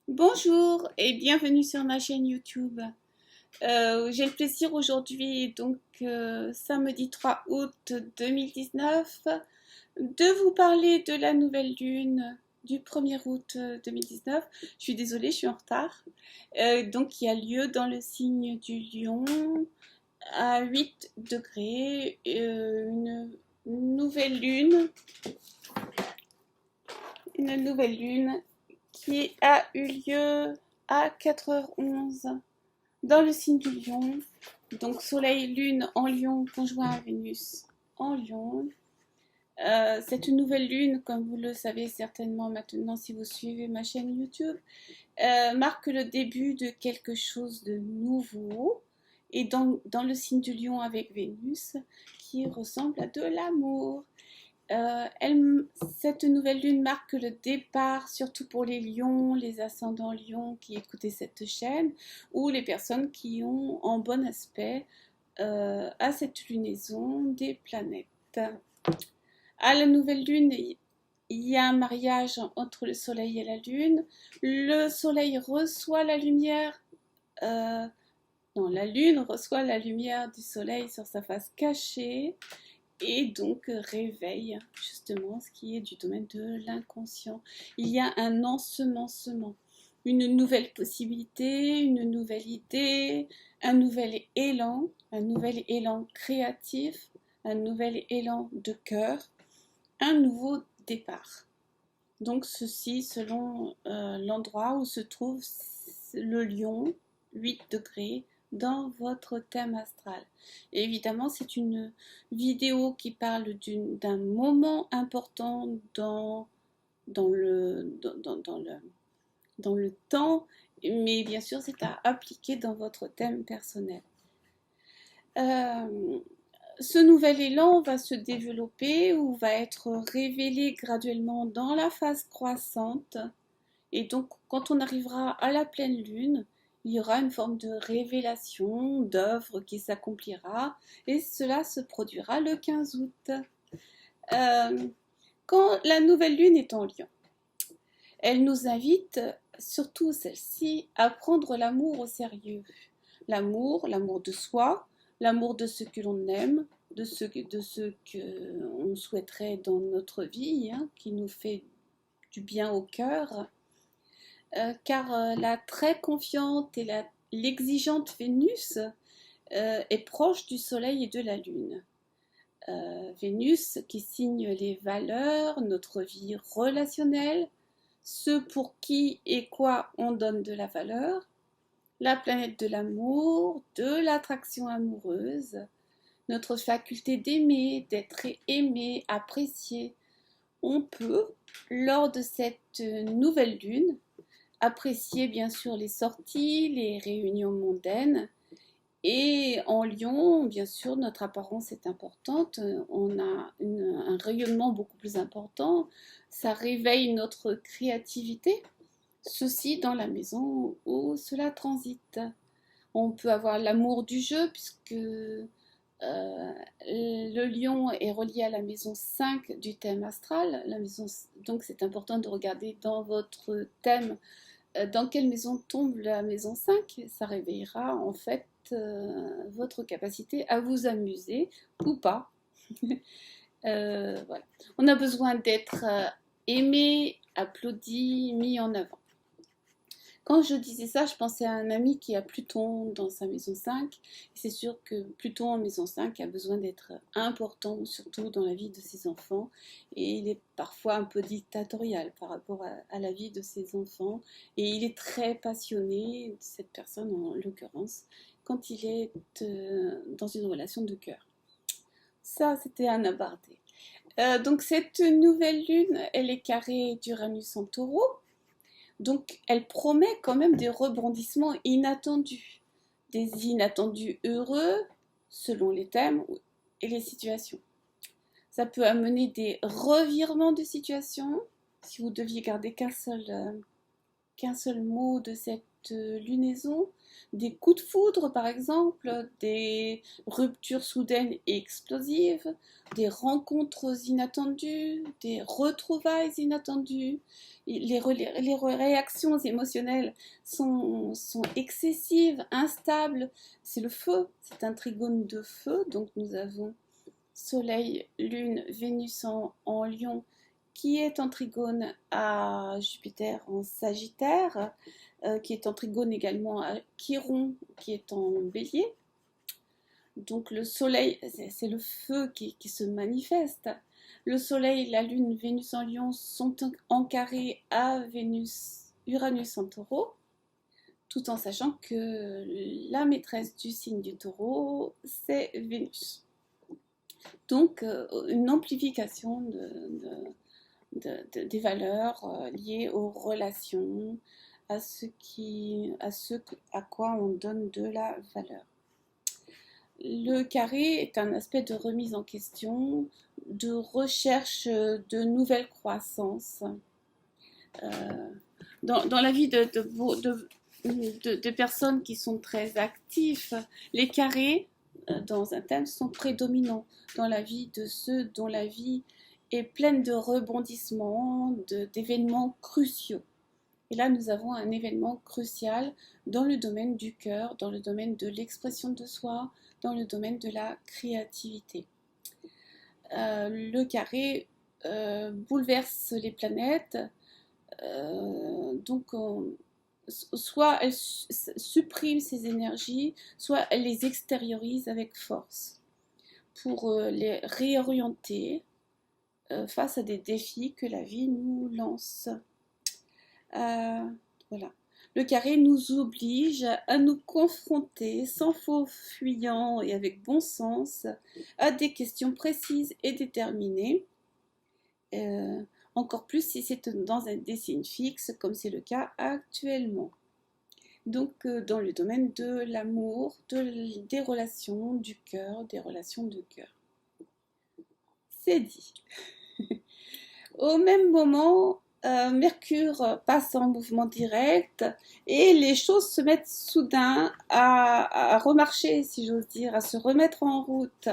Bonjour et bienvenue sur ma chaîne YouTube. J'ai le plaisir aujourd'hui, samedi 3 août 2019, de vous parler de la nouvelle lune du 1er août 2019. Je suis désolée, je suis en retard. Qui a lieu dans le signe du Lion à 8 degrés. Nouvelle lune, une nouvelle lune qui a eu lieu à 4h11 dans le signe du Lion. Donc Soleil, Lune en Lion, conjoint à Vénus en Lion. C'est une nouvelle lune, comme vous le savez certainement maintenant si vous suivez ma chaîne YouTube, marque le début de quelque chose de nouveau. Et dans le signe du Lion avec Vénus, qui ressemble à de l'amour. Cette nouvelle lune marque le départ, surtout pour les lions, les ascendants lions qui écoutaient cette chaîne, ou les personnes qui ont en bon aspect à cette lunaison des planètes. À la nouvelle lune, il y a un mariage entre le soleil et la lune. Le soleil reçoit la lumière, la lune reçoit la lumière du soleil sur sa face cachée, et donc réveille justement ce qui est du domaine de l'inconscient. Il y a un ensemencement, une nouvelle possibilité, une nouvelle idée, un nouvel élan créatif, un nouvel élan de cœur, un nouveau départ. Donc ceci selon l'endroit où se trouve le lion, 8 degrés, dans votre thème astral. Et évidemment, c'est une vidéo qui parle d'un moment important dans le temps, mais bien sûr, c'est à appliquer dans votre thème personnel. Ce nouvel élan va se développer ou va être révélé graduellement dans la phase croissante. Et donc, quand on arrivera à la pleine lune, il y aura une forme de révélation, d'œuvre qui s'accomplira, et cela se produira le 15 août. Quand la nouvelle lune est en Lion, elle nous invite, surtout celle-ci, à prendre l'amour au sérieux. L'amour de soi, l'amour de ce que l'on aime, de ce qu'on souhaiterait dans notre vie, qui nous fait du bien au cœur. Car la très confiante et l'exigeante Vénus est proche du Soleil et de la Lune. Vénus qui signe les valeurs, notre vie relationnelle, ce pour qui et quoi on donne de la valeur, la planète de l'amour, de l'attraction amoureuse, notre faculté d'aimer, d'être aimé, apprécié. On peut, lors de cette nouvelle lune, apprécier bien sûr les sorties, les réunions mondaines. Et en Lion, bien sûr, notre apparence est importante. On a un rayonnement beaucoup plus important. Ça réveille notre créativité. Ceci dans la maison où cela transite. On peut avoir l'amour du jeu puisque le lion est relié à la maison 5 du thème astral. Donc c'est important de regarder dans votre thème dans quelle maison tombe la maison 5. Ça réveillera en fait votre capacité à vous amuser ou pas. Voilà. On a besoin d'être aimé, applaudi, mis en avant. Quand je disais ça, je pensais à un ami qui a Pluton dans sa maison 5. Et c'est sûr que Pluton en maison 5 a besoin d'être important, surtout dans la vie de ses enfants. Et il est parfois un peu dictatorial par rapport à la vie de ses enfants. Et il est très passionné, cette personne en l'occurrence, quand il est dans une relation de cœur. Ça, c'était un aparté. Donc cette nouvelle lune, elle est carrée d'Uranus en Taureau. Donc, elle promet quand même des rebondissements inattendus, des inattendus heureux selon les thèmes et les situations. Ça peut amener des revirements de situation. Si vous deviez garder qu'un seul mot de cette de lunaison, des coups de foudre par exemple, des ruptures soudaines et explosives, des rencontres inattendues, des retrouvailles inattendues. Les réactions émotionnelles sont excessives, instables. C'est le feu, c'est un trigone de feu, donc nous avons Soleil, Lune, Vénus en Lion, qui est en trigone à Jupiter en Sagittaire, qui est en trigone également à Chiron, qui est en Bélier. Donc le Soleil, c'est le feu qui se manifeste. Le Soleil, la Lune, Vénus en Lion sont en carré à Vénus, Uranus en Taureau, tout en sachant que la maîtresse du signe du Taureau, c'est Vénus. Donc une amplification des valeurs liées aux relations, à ce à quoi on donne de la valeur. Le carré est un aspect de remise en question, de recherche de nouvelles croissances. Dans la vie de personnes qui sont très actifs, les carrés dans un thème sont prédominants dans la vie de ceux dont la vie est pleine de rebondissements, d'événements cruciaux. Et là, nous avons un événement crucial dans le domaine du cœur, dans le domaine de l'expression de soi, dans le domaine de la créativité. Le carré bouleverse les planètes, donc soit elle supprime ces énergies, soit elle les extériorise avec force pour les réorienter face à des défis que la vie nous lance. Voilà. Le carré nous oblige à nous confronter sans faux fuyant et avec bon sens à des questions précises et déterminées. Encore plus si c'est dans des signes fixes comme c'est le cas actuellement. Donc dans le domaine de l'amour, des relations du cœur, des relations de cœur. C'est dit. Au même moment, Mercure passe en mouvement direct et les choses se mettent soudain à remarcher, si j'ose dire, à se remettre en route.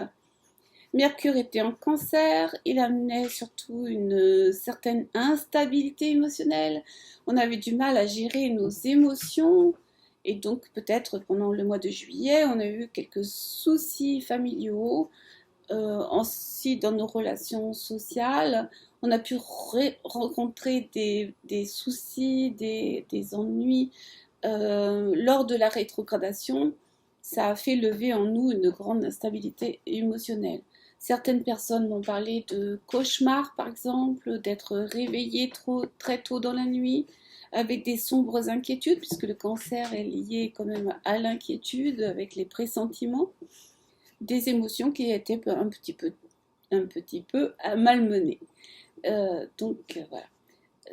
Mercure était en Cancer, il amenait surtout une certaine instabilité émotionnelle. On avait du mal à gérer nos émotions et donc peut-être pendant le mois de juillet, on a eu quelques soucis familiaux. Ensuite, dans nos relations sociales, on a pu rencontrer des soucis, des ennuis lors de la rétrogradation. Ça a fait lever en nous une grande instabilité émotionnelle. Certaines personnes m'ont parlé de cauchemars, par exemple, d'être réveillées très tôt dans la nuit, avec des sombres inquiétudes, puisque le cancer est lié quand même à l'inquiétude, avec les pressentiments, des émotions qui étaient un petit peu malmenées. Donc voilà.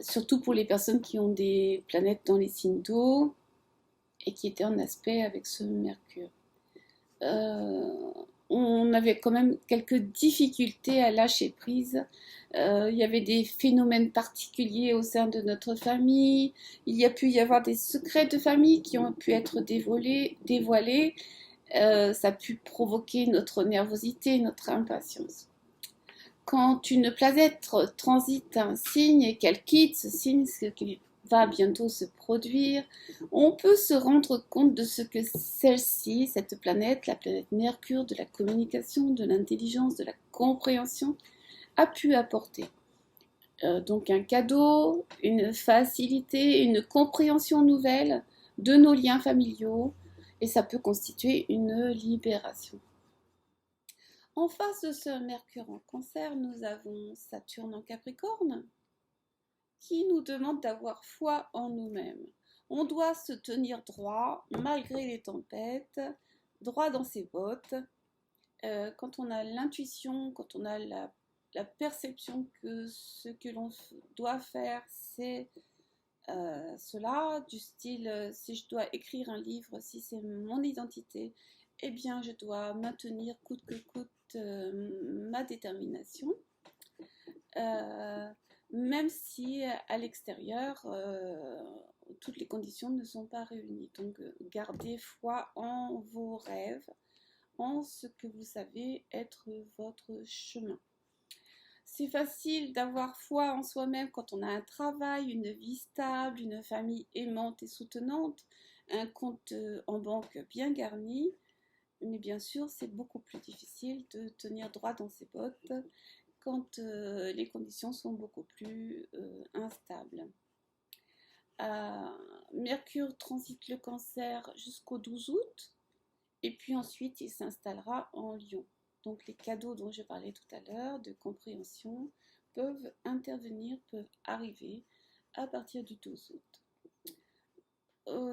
Surtout pour les personnes qui ont des planètes dans les signes d'eau et qui étaient en aspect avec ce Mercure. On avait quand même quelques difficultés à lâcher prise. Il y avait des phénomènes particuliers au sein de notre famille. Il y a pu y avoir des secrets de famille qui ont pu être dévoilés. Ça a pu provoquer notre nervosité, notre impatience. Quand une planète transite un signe et qu'elle quitte ce signe, ce qui va bientôt se produire, on peut se rendre compte de ce que celle-ci, cette planète, la planète Mercure, de la communication, de l'intelligence, de la compréhension, a pu apporter. Donc un cadeau, une facilité, une compréhension nouvelle de nos liens familiaux, et ça peut constituer une libération. En face de ce Mercure en Cancer, nous avons Saturne en Capricorne, qui nous demande d'avoir foi en nous-mêmes. On doit se tenir droit malgré les tempêtes, droit dans ses bottes. Quand on a l'intuition, quand on a la perception que ce que l'on doit faire, c'est cela, du style si je dois écrire un livre, si c'est mon identité, eh bien je dois maintenir coûte que coûte ma détermination. Même si à l'extérieur, toutes les conditions ne sont pas réunies. Donc, gardez foi en vos rêves, en ce que vous savez être votre chemin. C'est facile d'avoir foi en soi-même quand on a un travail, une vie stable, une famille aimante et soutenante, un compte en banque bien garni. Mais bien sûr, c'est beaucoup plus difficile de tenir droit dans ses bottes quand les conditions sont beaucoup plus instables. Mercure transite le Cancer jusqu'au 12 août et puis ensuite il s'installera en Lion. Donc les cadeaux dont je parlais tout à l'heure de compréhension peuvent intervenir, peuvent arriver à partir du 12 août.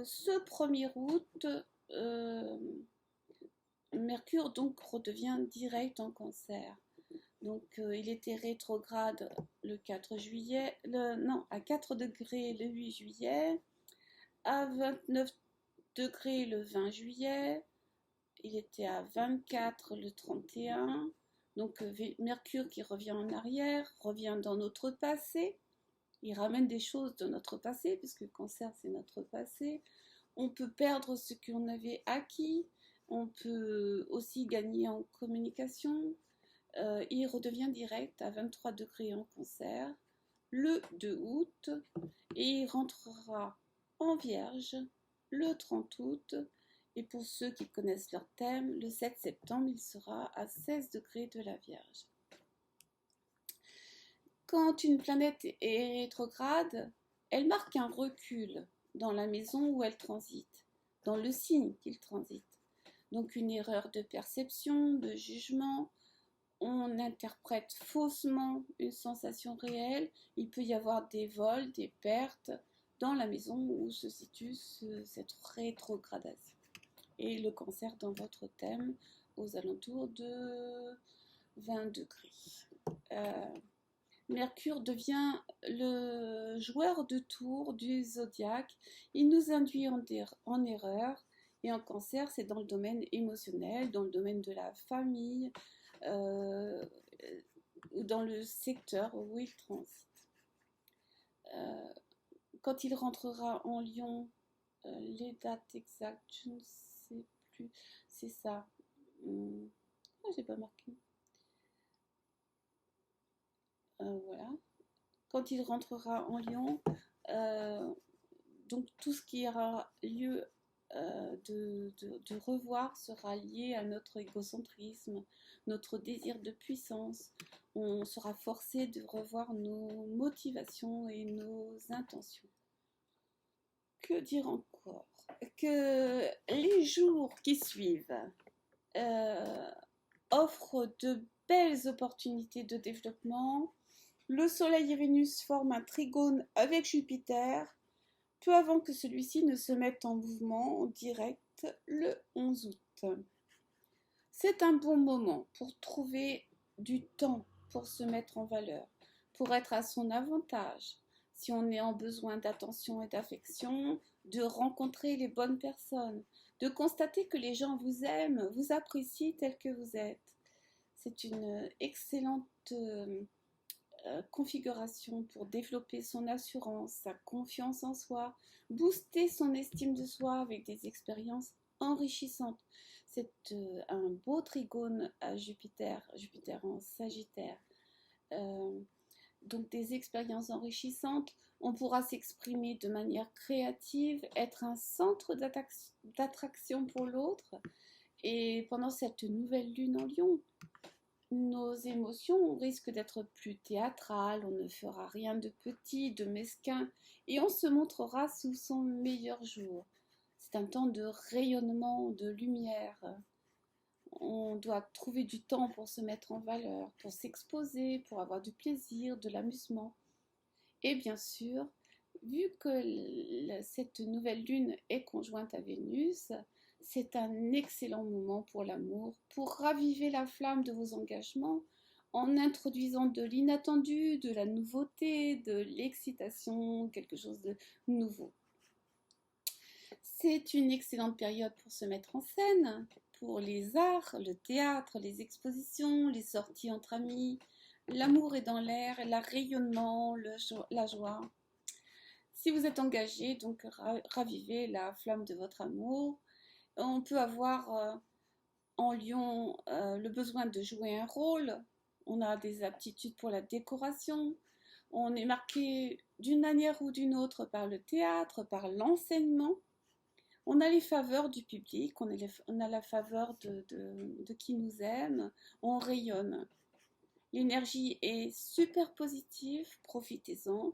Ce 1er août, Mercure donc redevient direct en Cancer. Donc il était rétrograde le 4 juillet, à 4 degrés le 8 juillet, à 29 degrés le 20 juillet, il était à 24 le 31. Donc Mercure qui revient en arrière, revient dans notre passé. Il ramène des choses de notre passé, puisque le Cancer c'est notre passé. On peut perdre ce qu'on avait acquis. On peut aussi gagner en communication. Il redevient direct à 23 degrés en Cancer le 2 août et il rentrera en Vierge le 30 août. Et pour ceux qui connaissent leur thème, le 7 septembre, il sera à 16 degrés de la Vierge. Quand une planète est rétrograde, elle marque un recul dans la maison où elle transite, dans le signe qu'il transite. Donc une erreur de perception, de jugement, on interprète faussement une sensation réelle, il peut y avoir des vols, des pertes dans la maison où se situe cette rétrogradation. Et le Cancer dans votre thème aux alentours de 20 degrés. Mercure devient le joueur de tour du zodiaque, il nous induit en erreur, et en Cancer c'est dans le domaine émotionnel, dans le domaine de la famille, ou dans le secteur où il transite. Quand il rentrera en Lion, les dates exactes, je ne sais plus, c'est ça. J'ai pas marqué. Voilà. Quand il rentrera en Lion, donc tout ce qui aura lieu de revoir sera lié à notre égocentrisme, notre désir de puissance. On sera forcé de revoir nos motivations et nos intentions. Que dire encore? Que les jours qui suivent offrent de belles opportunités de développement. Le Soleil et Vénus forment un trigone avec Jupiter, peu avant que celui-ci ne se mette en mouvement direct le 11 août. C'est un bon moment pour trouver du temps pour se mettre en valeur, pour être à son avantage, si on est en besoin d'attention et d'affection, de rencontrer les bonnes personnes, de constater que les gens vous aiment, vous apprécient tel que vous êtes. C'est une excellente configuration pour développer son assurance, sa confiance en soi, booster son estime de soi avec des expériences enrichissantes. C'est un beau trigone à Jupiter, Jupiter en Sagittaire. Donc des expériences enrichissantes, on pourra s'exprimer de manière créative, être un centre d'attraction pour l'autre. Et pendant cette nouvelle lune en Lion, nos émotions risquent d'être plus théâtrales, on ne fera rien de petit, de mesquin, et on se montrera sous son meilleur jour. C'est un temps de rayonnement, de lumière. On doit trouver du temps pour se mettre en valeur, pour s'exposer, pour avoir du plaisir, de l'amusement. Et bien sûr, vu que cette nouvelle lune est conjointe à Vénus, c'est un excellent moment pour l'amour, pour raviver la flamme de vos engagements en introduisant de l'inattendu, de la nouveauté, de l'excitation, quelque chose de nouveau. C'est une excellente période pour se mettre en scène, pour les arts, le théâtre, les expositions, les sorties entre amis. L'amour est dans l'air, le rayonnement, la joie. Si vous êtes engagé, donc ravivez la flamme de votre amour. On peut avoir en Lion le besoin de jouer un rôle. On a des aptitudes pour la décoration. On est marqué d'une manière ou d'une autre par le théâtre, par l'enseignement. On a les faveurs du public, on a la faveur de qui nous aime, on rayonne. L'énergie est super positive, profitez-en.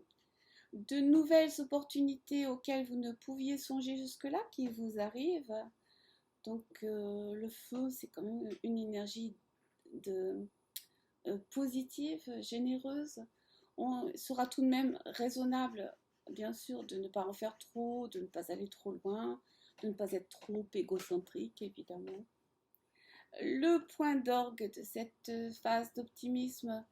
De nouvelles opportunités auxquelles vous ne pouviez songer jusque-là qui vous arrivent. Donc le feu, c'est quand même une énergie positive, généreuse. On sera tout de même raisonnable, bien sûr, de ne pas en faire trop, de ne pas aller trop loin, de ne pas être trop égocentrique, évidemment. Le point d'orgue de cette phase d'optimisme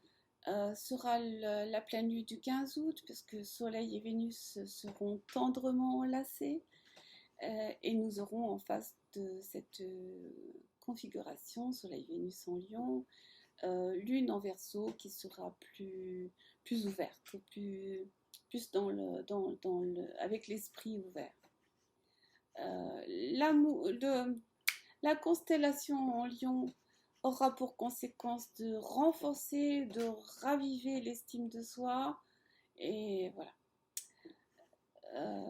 sera la pleine lune du 15 août, puisque Soleil et Vénus seront tendrement enlacés, et nous aurons en face de cette configuration, Soleil-Vénus en Lion, Lune en Verseau qui sera plus ouverte, plus avec l'esprit ouvert. La constellation en Lion aura pour conséquence de renforcer, de raviver l'estime de soi. Et voilà.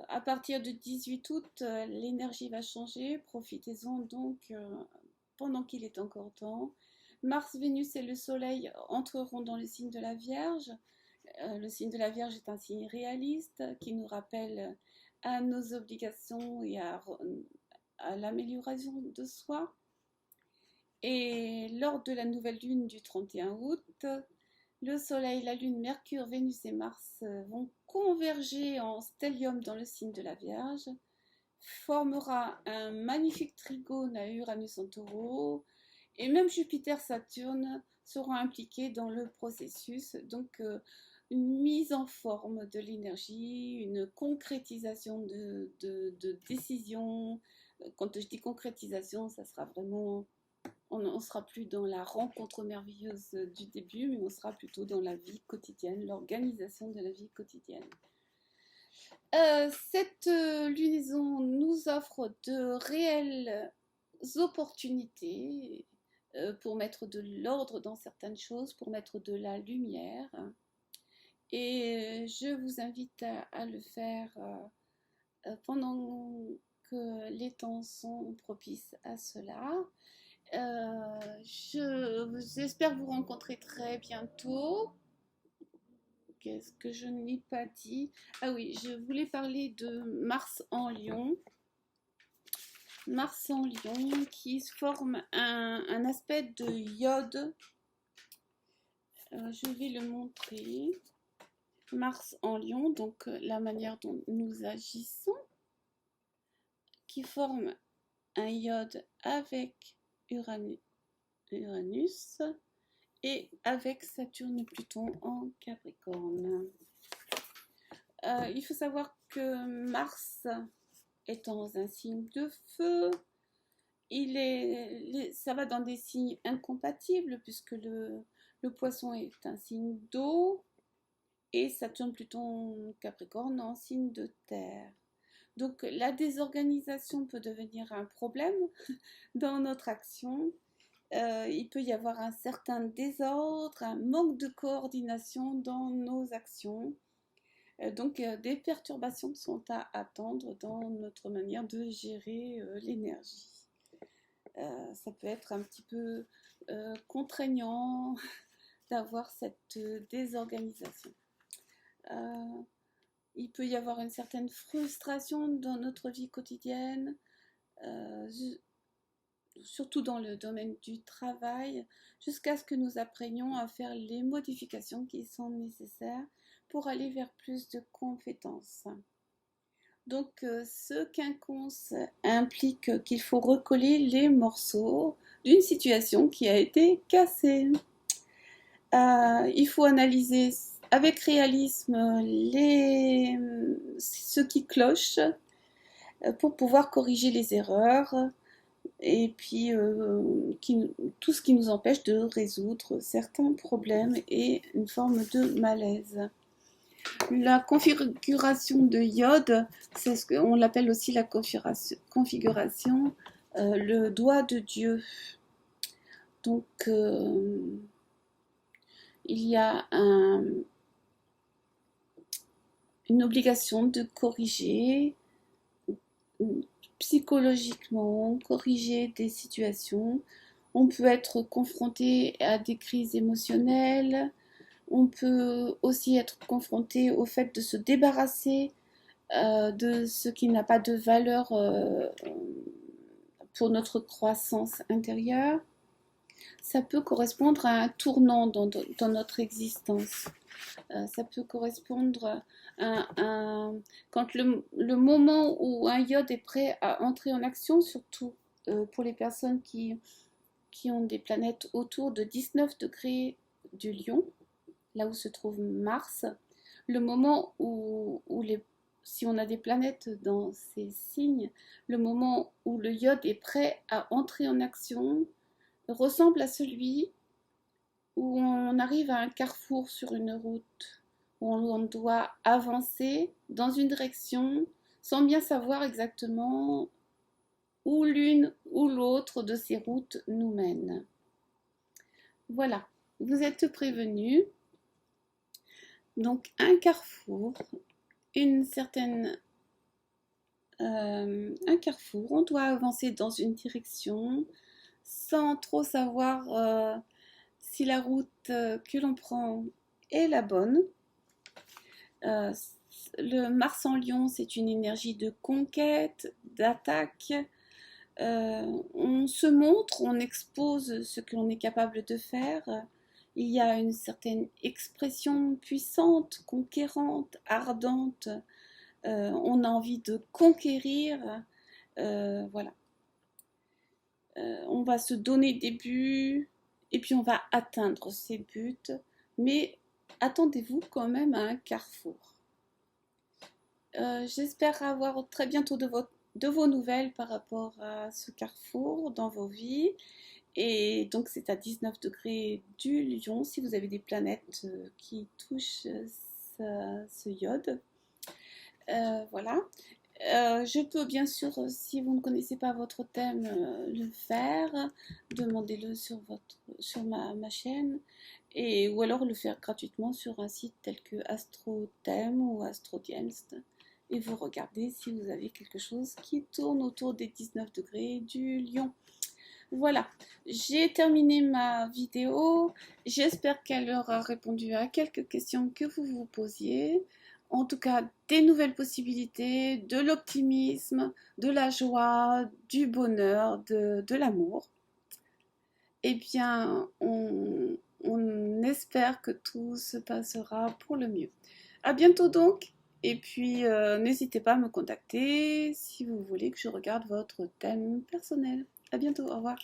À partir du 18 août, l'énergie va changer. Profitez-en donc pendant qu'il est encore temps. Mars, Vénus et le Soleil entreront dans le signe de la Vierge. Le signe de la Vierge est un signe réaliste qui nous rappelle à nos obligations et à l'amélioration de soi. Et lors de la nouvelle lune du 31 août, le Soleil, la Lune, Mercure, Vénus et Mars vont converger en stellium dans le signe de la Vierge, formera un magnifique trigone à Uranus en Taureau, et même Jupiter, Saturne seront impliqués dans le processus, donc une mise en forme de l'énergie, une concrétisation de décisions. Quand je dis concrétisation, ça sera vraiment... On ne sera plus dans la rencontre merveilleuse du début, mais on sera plutôt dans la vie quotidienne, l'organisation de la vie quotidienne. Cette lunaison nous offre de réelles opportunités pour mettre de l'ordre dans certaines choses, pour mettre de la lumière. Et je vous invite à le faire pendant que les temps sont propices à cela. J'espère vous rencontrer très bientôt. Qu'est-ce que je n'ai pas dit? Ah oui, je voulais parler de Mars en Lion. Mars en Lion qui forme un aspect de iode. Je vais le montrer. Mars en Lion, donc la manière dont nous agissons, qui forme un iode avec Uranus et avec Saturne et Pluton en Capricorne. Il faut savoir que Mars est dans un signe de feu. Ça va dans des signes incompatibles puisque le poisson est un signe d'eau et Saturne, Pluton, Capricorne en signe de terre. Donc la désorganisation peut devenir un problème dans notre action. Il peut y avoir un certain désordre, un manque de coordination dans nos actions. Donc des perturbations sont à attendre dans notre manière de gérer l'énergie. Ça peut être un petit peu contraignant d'avoir cette désorganisation. Il peut y avoir une certaine frustration dans notre vie quotidienne, surtout dans le domaine du travail, jusqu'à ce que nous apprenions à faire les modifications qui sont nécessaires pour aller vers plus de compétences. Donc ce quinconce implique qu'il faut recoller les morceaux d'une situation qui a été cassée. Il faut analyser avec réalisme ce qui cloche pour pouvoir corriger les erreurs et puis tout ce qui nous empêche de résoudre certains problèmes et une forme de malaise. La configuration de iode, c'est ce qu'on l'appelle aussi la configuration le doigt de Dieu. Donc, il y a une obligation de corriger psychologiquement, corriger des situations. On peut être confronté à des crises émotionnelles. On peut aussi être confronté au fait de se débarrasser de ce qui n'a pas de valeur pour notre croissance intérieure. Ça peut correspondre à un tournant dans notre existence. Ça peut correspondre quand le moment où un iode est prêt à entrer en action, surtout pour les personnes qui ont des planètes autour de 19 degrés du Lion, là où se trouve Mars, le moment où si on a des planètes dans ces signes, le moment où le iode est prêt à entrer en action ressemble à celui où on arrive à un carrefour sur une route, où on doit avancer dans une direction sans bien savoir exactement où l'une ou l'autre de ces routes nous mène. Voilà, vous êtes prévenus. Donc un carrefour, un carrefour, on doit avancer dans une direction sans trop savoir si la route que l'on prend est la bonne. Le Mars en Lion, c'est une énergie de conquête, d'attaque. On se montre, on expose ce que l'on est capable de faire. Il y a une certaine expression puissante, conquérante, ardente. On a envie de conquérir. Voilà. On va se donner des buts et puis on va atteindre ces buts. Mais attendez-vous quand même à un carrefour. J'espère avoir très bientôt de vos nouvelles par rapport à ce carrefour dans vos vies. Et donc c'est à 19 degrés du Lion si vous avez des planètes qui touchent ce iode. Voilà. Je peux bien sûr, si vous ne connaissez pas votre thème, le faire. Demandez-le sur ma chaîne. Ou alors le faire gratuitement sur un site tel que AstroThème ou AstroDienst. Et vous regardez si vous avez quelque chose qui tourne autour des 19 degrés du Lion. Voilà, j'ai terminé ma vidéo. J'espère qu'elle aura répondu à quelques questions que vous vous posiez. En tout cas, des nouvelles possibilités, de l'optimisme, de la joie, du bonheur, de l'amour. Eh bien, on espère que tout se passera pour le mieux. À bientôt donc. Et puis, n'hésitez pas à me contacter si vous voulez que je regarde votre thème personnel. À bientôt, au revoir.